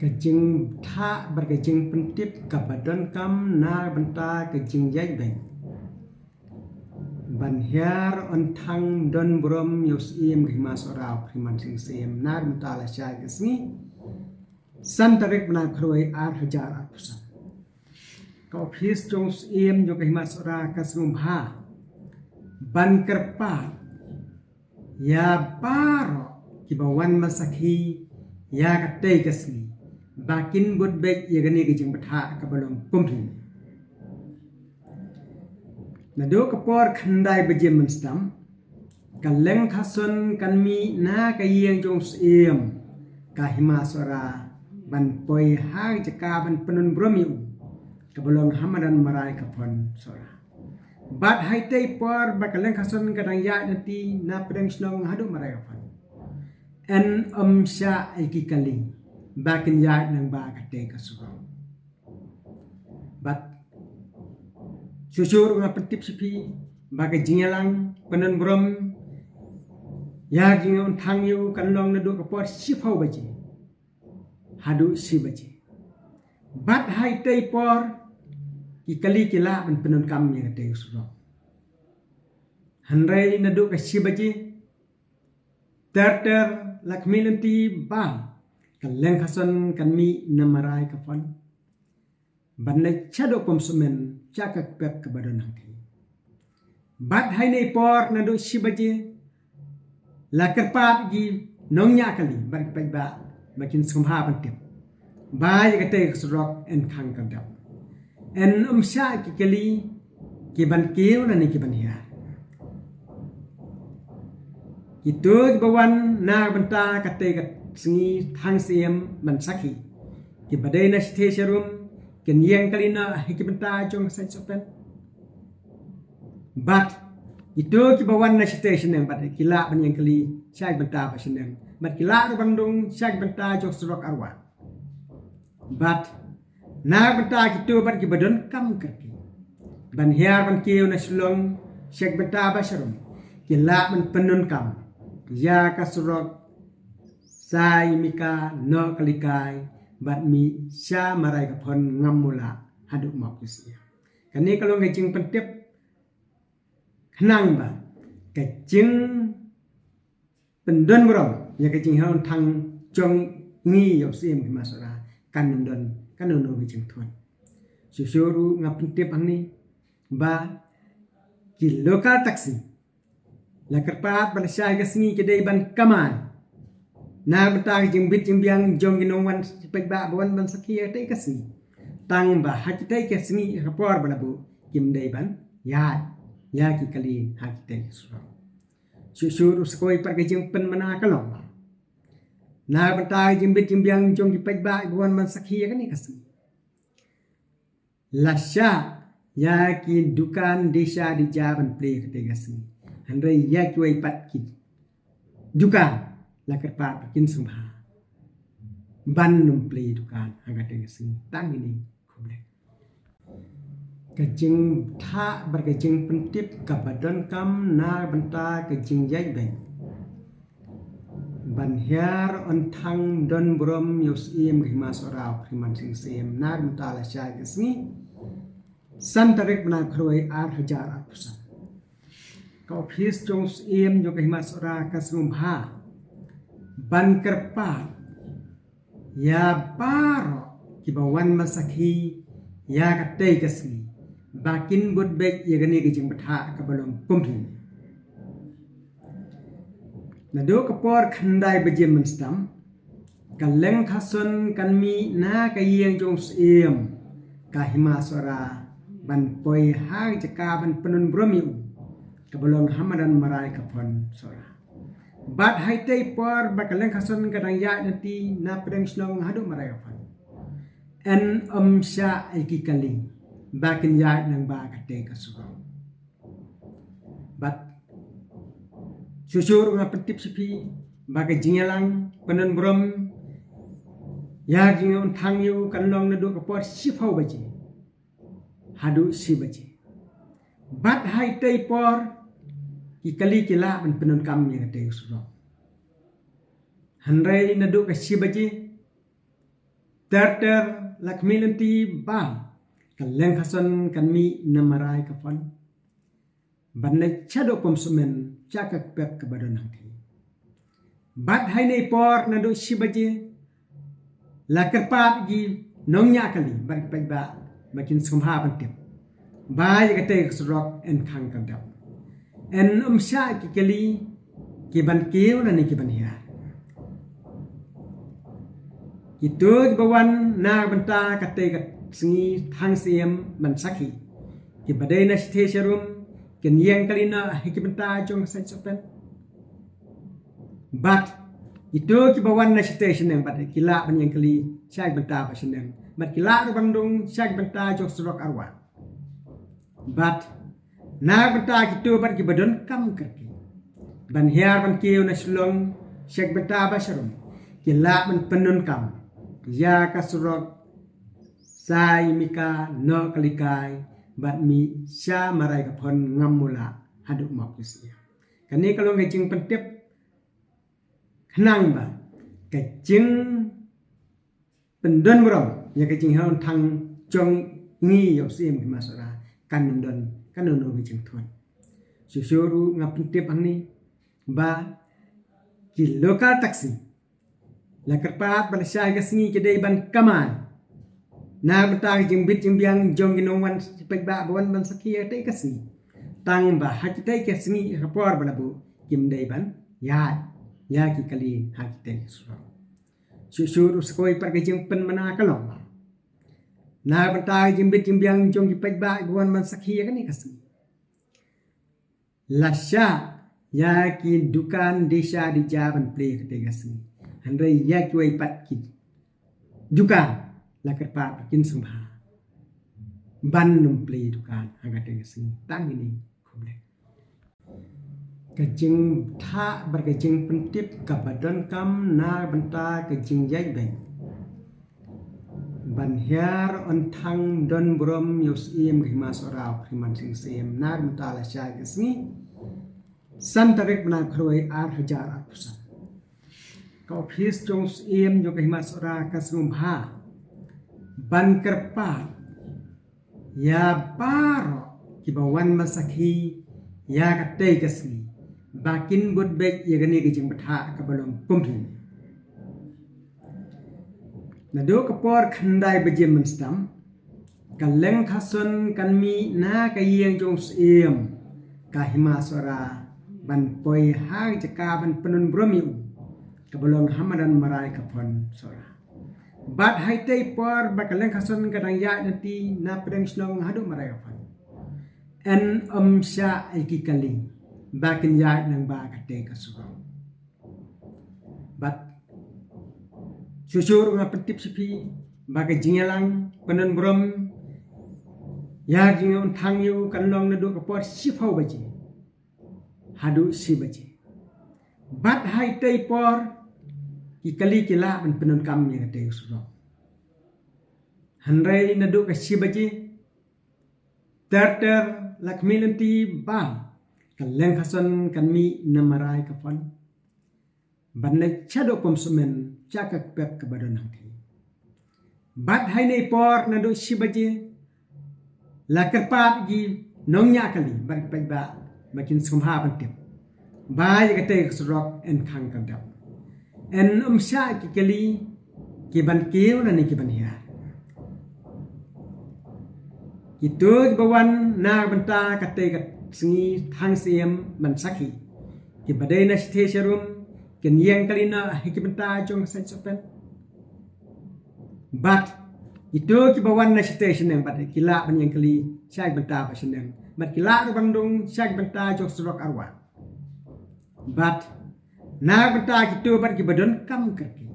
Kejing tha berkejing pentip kabadon kam na benta kejing yai beng. Banhiar on thang don brom yus im rimas orau priman sing sem nar benta la syai kesni. Santarik bena kroi ar hajar apusan. Kau phis jong im jo rimas ora kasum bha. Ban kerpa ya paro kibawan masakhi ya katei kesni. Bakin bud bek ya gani kejing betha kabalong kumthing. Nado kapor khandai bejim menstam kaleng khason kanmi na kayeng jong sim kahima sora ban poi hang jaka ban penun bromiu kabalong hamadan marai kapon sora. Bat haitei por bakaleng khason kadang ya nanti na pedang snong hadu marai kapon. En sya iki kaling bakin ya nang ba kate kasuro. Bat susur nga pentip sipi bagai jingalang penun brom ya jingon thangyu kanlong nadu kapor sipau baji hadu si baji. Bat haitei por ikali kila ban penun kam ya kate kasuro. Handrai nadu kasi baji ter lakmi nanti bang kaleng khason kanmi namarai kapon. Banai chado pomsumen cakak pep kebadan hati. Bat hai nei por nadu sibaje lakerpat gi nongnya kali barik baik ba makin sumha bantip. Bai kate surok en khang kadap. En sya ki kali ki ban kiu na ni ki ban hiar. Itu bawan na benta kate kat singi thang siem ban sakhi. Ki badai na station ken yang kalina hikibenta jong sen sopen. But itu ki bawan na station yang bat kila ban yang kali syai benta ba seneng. Bat kila ro bandung syai benta jong surok arwa. But na benta kitu bat ki badon kam kerki. Ban hiar ban kiu na sulong syai benta ba serum. Kila ban penun kam. Ya kasurok sai mika no kalikai bat mi sya marai kapon ngamula haduk makusia. Kani kalau ngejing pentip kenang ba kejing pendon brom ya kejing haun thang jong ngi yo sim masora kanundon kanuno kejing tuan. Susuru ngapentip angni ba ki lokal taksi la kerpat balasai kesni kedai ban kaman. Na betah jimbit jimbiang jong ginongwan pek ba bawan ban sakia tai kasni. Tang ba hakitai kasni rapor balabu kim dai ban ya ki kali hakitai sura. Susur skoi par kejing pen mana kalong. Na betah jimbit jimbiang jong ki pek ba bawan ban sakia kan ni kasni. Lasya ya ki dukan desa di jaban play ketai kasni. Handai ya ki wai pat ki dukan la kerpat bikin sumha ban num play dukan agak dengan sing tang ini komplek kejing tha berkejing pentip kabadon kam na benta kejing yai beng banhiar on thang don brom yus im rimas orau priman sing sem nar benta la syai kesni santarik bena kroi ar hajar apusan. Kau phis jong im jo rimas ora kasum bha. Ban kerpat ya paro kibawan masakhi ya katei kesni bakin bud bek ya gani kejing betha kabalong kumthing. Nado kapor khandai bejim menstam kaleng khason kanmi na kayeng jong sim kahima sora ban poi hang jaka ban penun bromiu kabalong hamadan marai kapon sora. Bat haitei por bakaleng khason kadang ya nanti na pedang snong hadu marai kapon. En sya iki kaling bakin ya nang ba kate kasuro. Bat susur nga pentip sipi bagai jingalang penun brom ya jingon thangyu kanlong nadu kapor sipau baji hadu si baji. Bat haitei por ikali kila ban penun kam ya kate kasuro. Handrai nadu kasi baji Terter lakmilanti ba kaleng hason kan mi namarai kafan banne chado pomsumen chakak pep kabadon hangti bat haine por na do shibaje lakerpat gi nongnya kali bat ba makin sumha bantip ba ya kate surok en khang kadap en umsha ki kali ki ban kiu na ni ki ban hiya itu bawan na banta kate kat singi thang siem man sakhi ki badai na station ken yang kalina ki banta jong sai sopen but itu ki bawan na station yang bat kila ban yang kali sai banta pa seneng bat kila ro bandung sai banta jong surok arwa but na banta ki tu bat ki badon kam kerki ban hiar ban kiu na slong sai banta ba sarum kila ban penun kam ya kasurok sai mika no kalikai bat mi sya marai kapon ngamula haduk makusia kani kalau ngejing pentip kenang ba kejing pendon burong ya kejing haun thang jong ngi yo sim masara kan don kan no ngejing thon susuru ngapentip angni ba ki lokal taksi la kerpat bal syah gasni kedai ban kaman na betang jimbit jimbiang jong ginongwan pek ba bon ban sakia te kasni tang ba hakite kasni rapor balabu kim dai ban ya ki kali hakite sura susur skoi par gejing pen mana kalong na betang jimbit jimbiang jong pek ba bon ban sakia kan kasni lasya ya ki dukan desa di jaban play kete kasni handai ya ki wai pat ki dukan lakar pa kin sumha ban num play dukan agak dengan sini tang ini komplek kejing tha berkejing pentip kabadon kam na benta kejing jai beng ban hiar on thang don brom yus im khima sora khiman sing sem na benta la sha kesni san tarik bna khroi 8000 pusan ka office jong im jo khima sora kasum bha ban kerpat ya paro kibawan masakhi ya kate kasni bakin bud bek ya gani gejing batha kabalong pumpin nado kapor khandai bejem menstam kaleng khason kanmi na kayeng jong sim kahima sora ban poi hang ceka ban penun bromiu kabalong hamadan marai kapon sora bat haitei por bakaleng khason kadang ya nanti na pedang slong hadu marai kapon en sya ikikali bakin ya nang ba kate kasuro bat susur ngapentip sipi bagai jingelang penun brom ya jingon thangyu kanlong nadu kapor sipau baji hadu si baji bat haitei por ikali kila ban penun kam yang kate suro hanrai nadu kasi baji terter lakmilanti ba kaleng hason kanmi namarai kafan banne chado pomsumen chakak pep kabadon hangti bat haine por nadu sibaji lakerpat gi nongnya kali bat ba makin sumha bantip ba ya kate surok en khang kadap en umsha ki kali ki ban kiu na ni ki ban hiya itu bawan na banta kate kat singi thang siem man sakhi ki badai na station ken yang kalina ki banta jong sai sopen but itu ki bawan na station yang bat kila ban yang kali sai banta pa seneng bat kila ro bandung sai banta jong surok arwa but na banta kitu bat ki badon kam kerki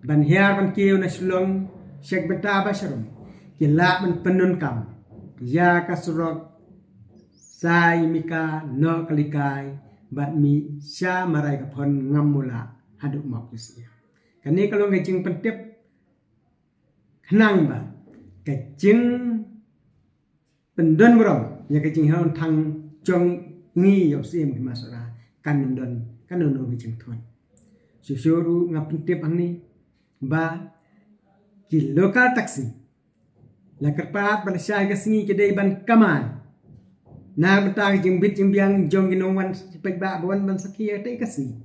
ban hiar ban kiu na slong syek banta ba sarum kila ban penun kam ya kasurok sai mika no kalikai bat mi sya marai kapon ngamula haduk makusia kani kalau ngejing pentip kenang ba kejing pendon burong ya kejing haun thang jong ngi yo sim masara kan don kan no ngejing thon susuru ngapentip angni ba ki lokal taksi la kerpat ban syai ka singi kedai ban kamal na betang jing bit jing biang jong ginong wan pek ba bon ban sakia te ka singi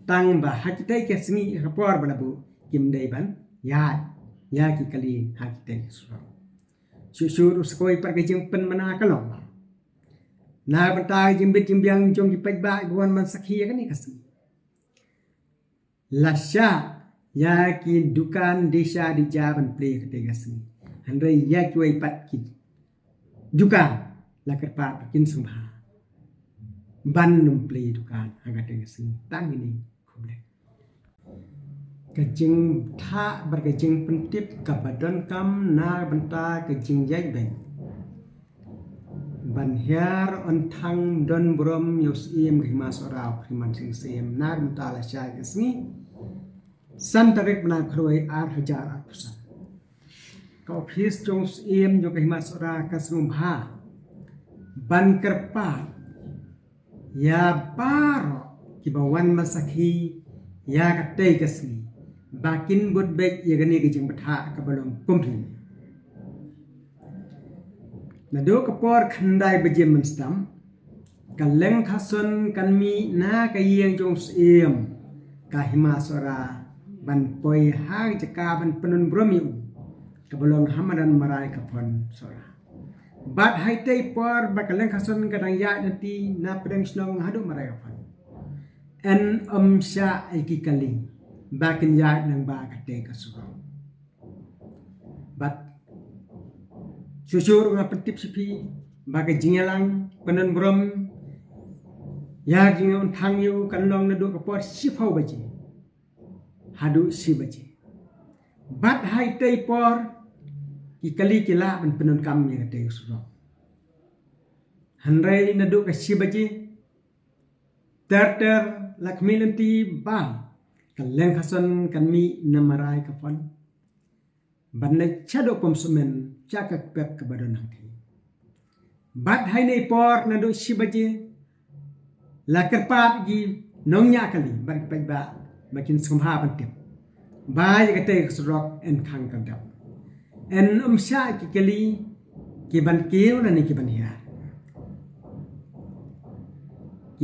tang ba ha ki te ka singi rapor ban bu kim dai ban ya ki kali ha ki te so syur skoi par ke jing pen mana kalong na betang jing bit jing biang jong ki pek ba bon ban sakia ka ni ka singi lasya ya ki dukan desa di jaban play ke singi handai ya ki wai pat ki dukan la kerpa kin sumha ban num play dukan aga te singi tang ini khoble kejing tha bar kejing pentip ka badon kam na benta kejing jai beng ban hiar on thang don brom yus im khima sorau khiman sing sem na benta la sha ke singi santarik bena kroi 8,000 kau phis jong im jo khima sora ka sumha ban kerpa ya paro ki bawan masakhi ya ka te ka singi bakin bud bek ya gani ke jing batha ka balong kumthi na do ka por khandai bejem menstam kan leng khason kan mi na ka yeng jong im ka hima sora ban poi hang jaka ban penun bromiu ka balong hamadan marai ka pon sora bat hai te por bakaleng khason kadang ya nanti na pedang snong hadu marai ka pon en sha iki kali bakin ya nang ba ka te ka sura bat susur nga pentip sipi baga jingalang penun brom ya jingon thang yu kan long na do ka por sipau baji hadu si baji bat hai te por ki kali kila ban penun kam ya te sura hanrai na do ka si baji ter lakmi nanti ba kaleng khason kan mi namarai ka fon ban na chado konsumen chaka pep ka badon hangti bat hai nei por na do si baji la kerpat gi nongnya kali ban pe ba makin sumha ban tip ba ya ka te surok en khang ka dap en sha ki kali ki ban kiu na ni ki ban hiar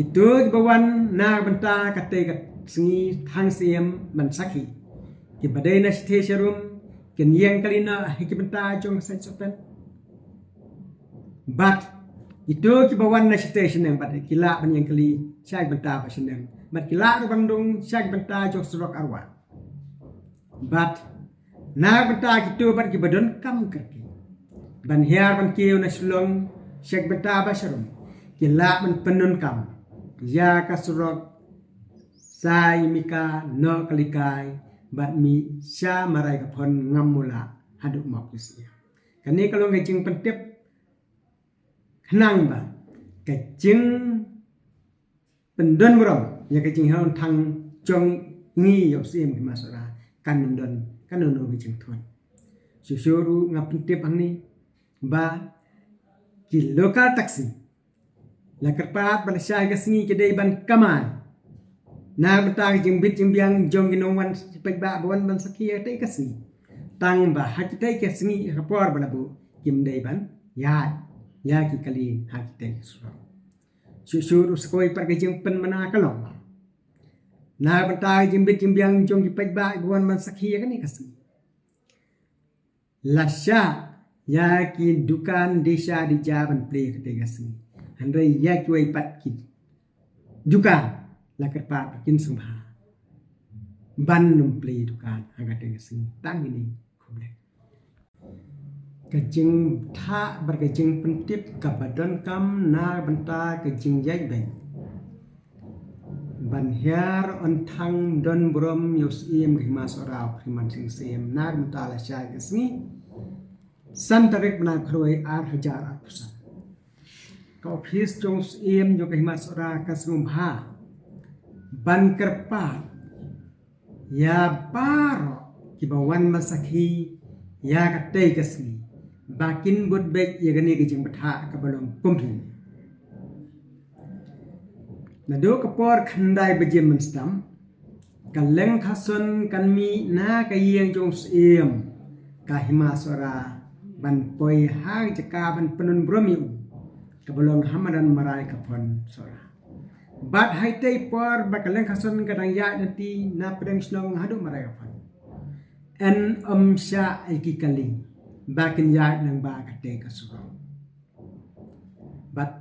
itu bawan na benta kate kat singi thang siam man sakhi ki badai na station ken yang kalina ki benta jong sen sopen but itu ki bawan na station yang bat kila ban yang kali syai benta pa seneng bat kila ro bandung syai benta jong surok arwa but na benta kitu bat ki badon kam kerki ban hiar ban kiu na sulong syai benta ba sharum kila ban penun kam ya kasurok sai mika no kalikai bat mi sha marai ka phon ngamula hadu mapisia kani kalau ngejing pentip khnang ba kejing pendon brom ya kejing haun thang chong ngi yo sim ki masara kan don kan no ngejing thon susuru ngap pentip angni ba ki lokal taksi la kerpat ban syai ka singi kedai ban kamal na betang jing bit jing biang jong ginong wan pek ba bon ban sakia te ka singi tang ba ha ki te ka singi rapor ban bu kim dai ban ya ki kali ha ki te so susur skoi par ke jing pen mana kalong na betang jing bit jing biang jong ki pek ba bon ban sakia ka ni ka singi lasya ya ki dukan desa di jaban play ke te ka singi handai ya ki wai pat ki dukan la kerpat kin sumha ban num play dukan aga te singi tang ini khoble kejing tha bar kejing pentip ka badon kam na benta kejing jai beng ban hiar on thang don brom yus im khima sorau khiman sing sem na benta la sha ke singi santarik bena kroi 8,000 kau phis jong im jo khima sora ka sumha ban kerpat ya paro ki bawan masakhi ya ka te ka singi bakin bud bek ya gani ke jing batha ka balong kumthi na do ka por khandai bejem menstam kan leng khason kan mi na ka yeng jong im kahima sora ban poi hang jaka ban penun bromiu kebolong hamadan marai kapon sora bat haitei por bakaleng kason kadang ya nanti na pedang snong hadu marai kapon en sya iki kali bakin ya nang ba kate kasuro bat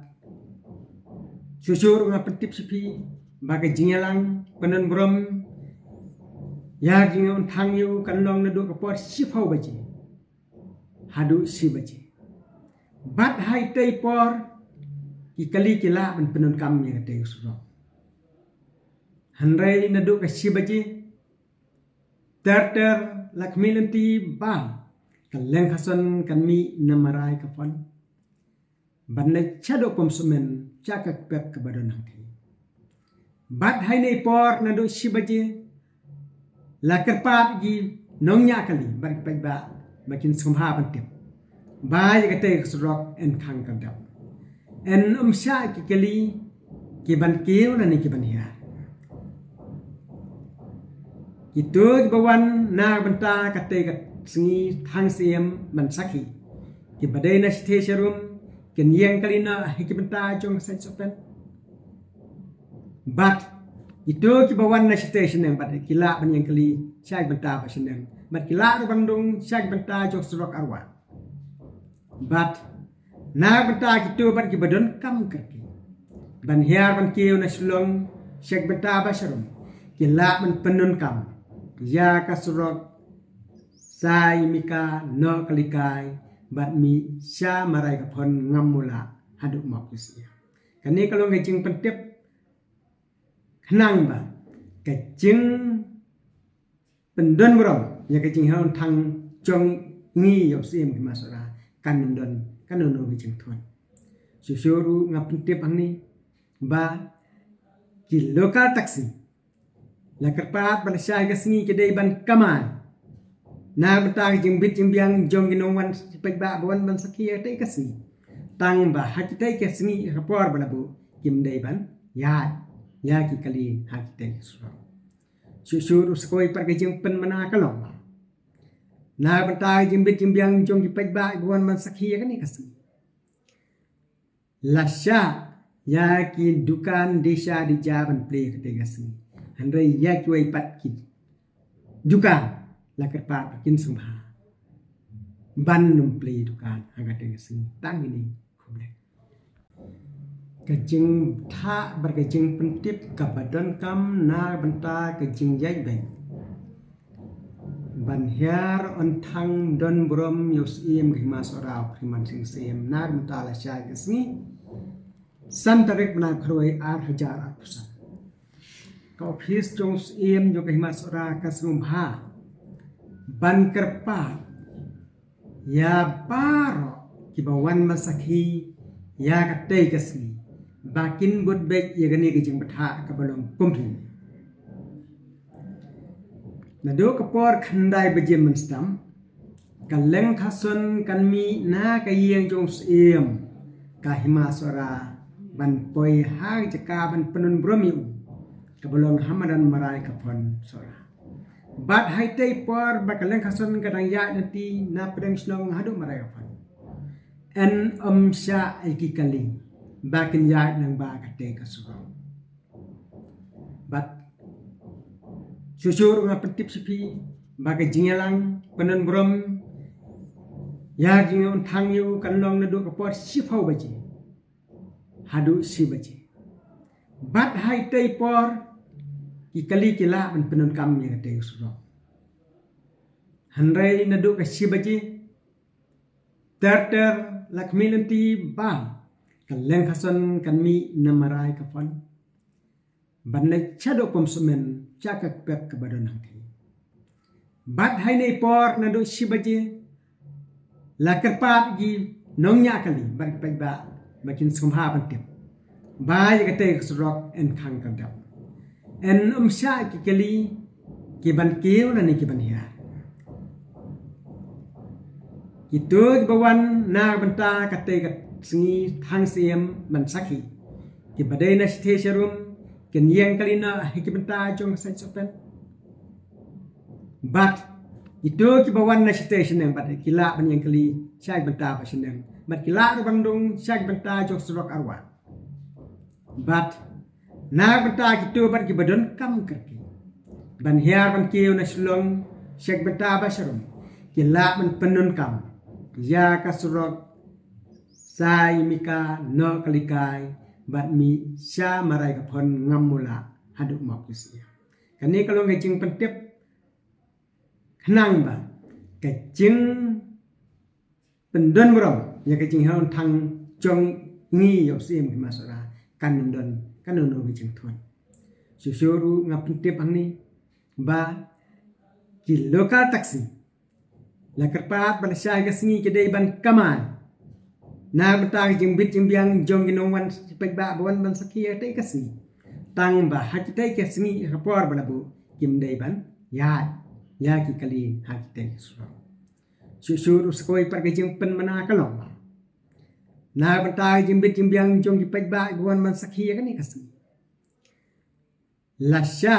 susur nga pentip sipi bagai jingalang penun brom ya jingon thangyu kanlong nadu kapor sipau baji hadu si baji bat haitei por ikali kila ban penun kam yang kate usuro hanrai nadu ka si baji ter lakmi nanti ba kaleng hasan kami namarai kapon banai chado konsumen cakak pep kebadan nanti bat hainei por nadu si baji lakar pat gi nongnya kali bak ba makin sumha pantip ba kate usuro en khang kadap en sya ki kali ki ban kiu na ni ki ban hiar itu bawan na banta kate kat singi thang siem ban sakhi ki badai na station ken yang kali na ki banta jong sen sopen but itu ki bawan na station yang bat kila ban yang kali syai banta pa seneng bat kila ro bandung syai banta jong surok arwa but na banta kitu ban ki badon kam kerki ban hiar ban kiu na sulong syai banta ba sharum kila ban penun kam ya kasurok sai mika no kalikai bat mi sya marai kapon ngamula haduk makusia kani kalau ngejing pentip kenang ba kejing pendon brom ya kejing haun thang jong ngi yo sim ki masora kanundon kanono kejing thon susuru ngapentip angni ba ki lokal taksi lakar pat balasya gasni kedai ban kamai na betang jimbit jimbiang jong ginongwan sipai ba bon ban sakia tai kasni tang ba hakitai kasni rapor balabu kimdai ban ya ki kali hakitai sura susur skoi par kejing pen mana kalong na betang jimbit jimbiang jong sipai ba bon ban sakia kani kasni lasya ya ki dukan desa di jaban play ketai kasni handai ya kuai pat kit dukan lakar pat kin sumha ban num play dukan agak dengan sini tang ini kumle kejing tha berkejing pentip kabadan kam na benta kejing jai baik ban hiar on thang don brom yus im rimas orau priman sing sem na benta la syai kesni santarik na kroi ar hajar apusan kau phis jong im jo kehimas ora kasumha ban kerpa ya paro kibawan masakhi ya katei kasni bakin bud bek ya gani kejing betha kabalong kumthi nado kapor khandai bejim menstam kaleng khason kanmi na kayeng jong im kahimas ora ban poi hang jaka ban penun bromiu kebolong hamadan marai kapon sora bat haitei por bakaleng kason kadang ya nanti na pedang snong hadu marai kapon en sya iki kali bakin ya nang ba kate kasuro bat susur nga pentip sipi bagai jingalang penun brom ya jingon thangyu kanlong nadu kapor sipau baji hadu si baji bat haitei por ikali kila ban penun kam yang kate usuro hanrai nadu ka si baji ter lakmi nanti ba kaleng hasan kanmi namarai kapon banai chado konsumen cakak pep kebadan nanti bat hainei por nadu si baji lakar pat gi nongnya kali bak ba makin sumha pantip ba kate usuro en khang kadap en sya ki kali ki ban kiu na ni ki ban hiar itu bawan na banta kate kat singi thang siem ban sakhi ki badai na station ken yang kali na ki banta jong sen sopen but itu kibawan na station yang bat kila ban yang kali syag banta pa sinang bat kila ro bandung syag banta jok surok arwa bat na banta kitu bat kibadon kam kerki ban hiar ban kiu na slong syag banta ba sharum kila ban penun kam ya ka surok sai mika no kalikai bat mi sya marai ka phon ngamula haduk makusia kani kalau ngajing pentip kenang ba kajing pendon brom ya kajing haun thang jong ngi yo sim ki masara kan no kajing thon susuru ngapentip angni ba ki lokal taksi la kerpat bal syai ka singi kedai ban kaman na bata kajing bit jimbiang jong ginongwan pek ba bon ban sakia tai kasi tang ba hakitai ka singi rapor balabu kim dai ban ya ki kali hakite sura susur skoi par kajing pen mana kalong na bata jimbit jimbiang jong ki pajba buan man sakhi kan ni kasi lasya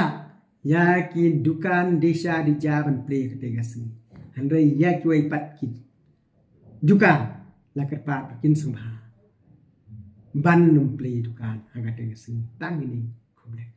ya ki dukan desa di jaban play kate kasi handai ya ki wai pat ki dukan la kerpa kin sumha ban num play dukan agate kasi tang ini komplek